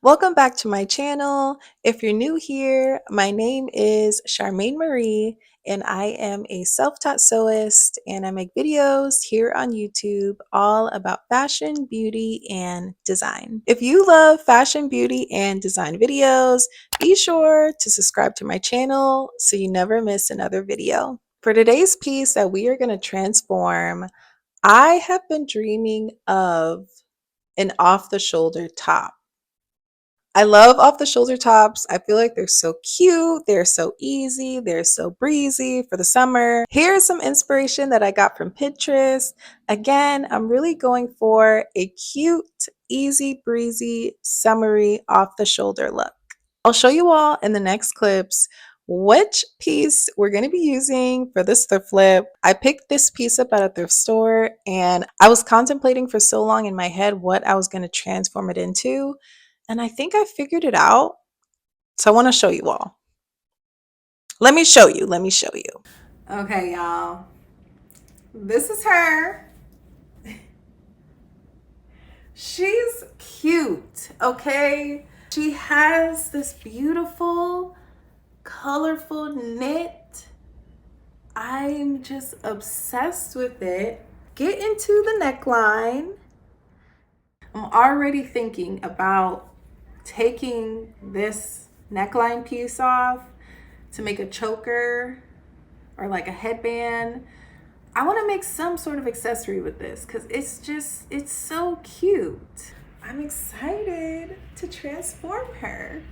Welcome back to my channel. If you're new here, my name is Charmaine Marie, and I am a self-taught sewist, and I make videos here on YouTube all about fashion, beauty, and design. If you love fashion, beauty, and design videos, be sure to subscribe to my channel so you never miss another video. For today's piece that we are going to transform, I have been dreaming of an off-the-shoulder top. I love off the shoulder tops. I feel like they're so cute, they're so easy, they're so breezy for the summer. Here's some inspiration that I got from Pinterest. Again, I'm really going for a cute, easy breezy, summery off the shoulder look. I'll show you all in the next clips which piece we're going to be using for this thrift flip. I picked this piece up at a thrift store and I was contemplating for so long in my head what I was going to transform it into. And I think I figured it out. So I want to show you all. Let me show you. Okay, y'all. This is her. She's cute, okay? She has this beautiful, colorful knit. I'm just obsessed with it. Get into the neckline. I'm already thinking about taking this neckline piece off to make a choker or like a headband. I want to make some sort of accessory with this because it's so cute. I'm excited to transform her.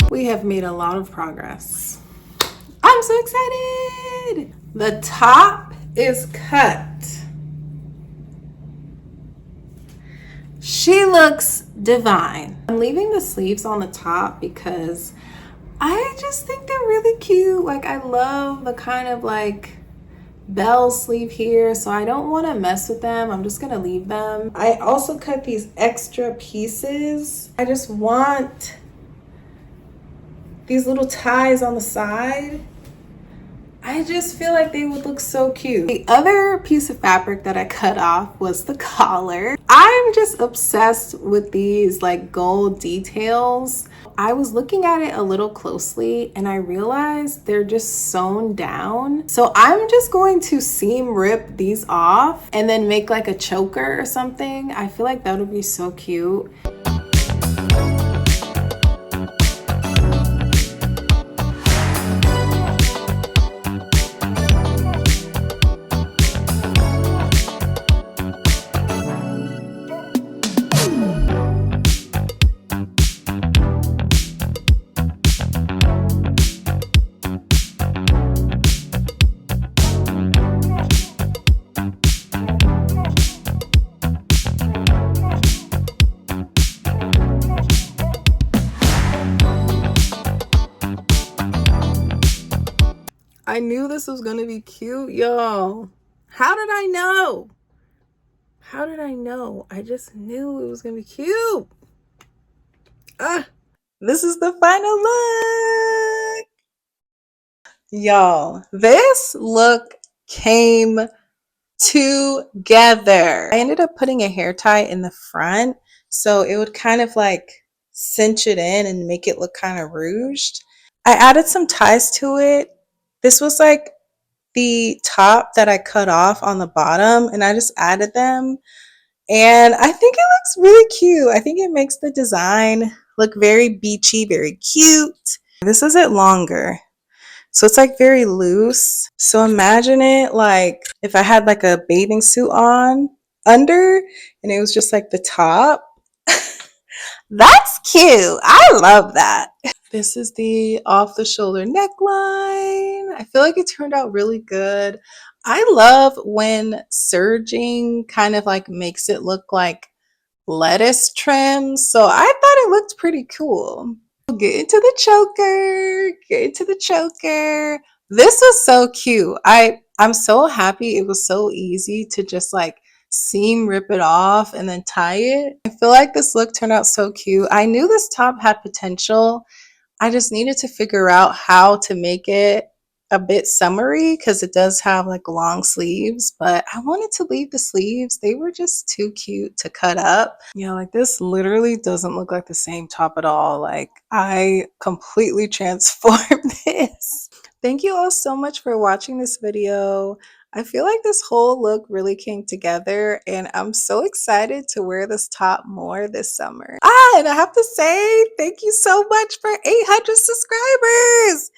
We have made a lot of progress. I'm so excited. The top is cut. She looks divine. I'm leaving the sleeves on the top because I just think they're really cute. Like I love the kind of like bell sleeve here, so I don't want to mess with them. I'm just gonna leave them. I also cut these extra pieces. I just want these little ties on the side. I just feel like they would look so cute. The other piece of fabric that I cut off was the collar. I'm just obsessed with these like gold details. I was looking at it a little closely and I realized they're just sewn down. So I'm just going to seam rip these off and then make like a choker or something. I feel like that would be so cute. I knew this was gonna be cute, y'all. How did I know? How did I know? I just knew it was gonna be cute. This is the final look. Y'all, this look came together. I ended up putting a hair tie in the front so it would kind of like cinch it in and make it look kind of rouged. I added some ties to it. This was like the top that I cut off on the bottom and I just added them. And I think it looks really cute. I think it makes the design look very beachy, very cute. This is it longer. So it's like very loose. So imagine it like if I had like a bathing suit on under and it was just like the top. That's cute. I love that. This is the off the shoulder neckline. I feel like it turned out really good. I love when serging kind of like makes it look like lettuce trim. So I thought it looked pretty cool. Get into the choker. Get into the choker. This was so cute. I'm so happy it was so easy to just like seam rip it off and then tie it. I feel like this look turned out so cute. I knew this top had potential. I just needed to figure out how to make it a bit summery because it does have like long sleeves, but I wanted to leave the sleeves. They were just too cute to cut up. Yeah, like this literally doesn't look like the same top at all. Like I completely transformed this. Thank you all so much for watching this video. I feel like this whole look really came together and I'm so excited to wear this top more this summer. And I have to say, thank you so much for 800 subscribers.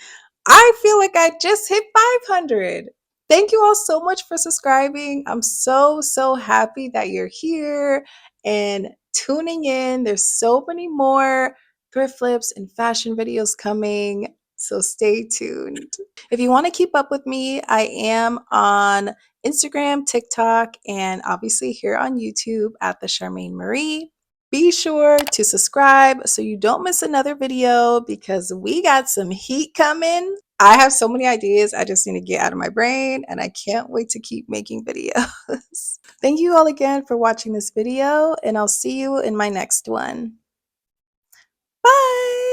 I feel like I just hit 500. Thank you all so much for subscribing. I'm so, so happy that you're here and tuning in. There's so many more thrift flips and fashion videos coming, so stay tuned. If you want to keep up with me, I am on Instagram, TikTok, and obviously here on YouTube at the Charmaine Marie. Be sure to subscribe so you don't miss another video because we got some heat coming. I have so many ideas I just need to get out of my brain and I can't wait to keep making videos. Thank you all again for watching this video and I'll see you in my next one. Bye!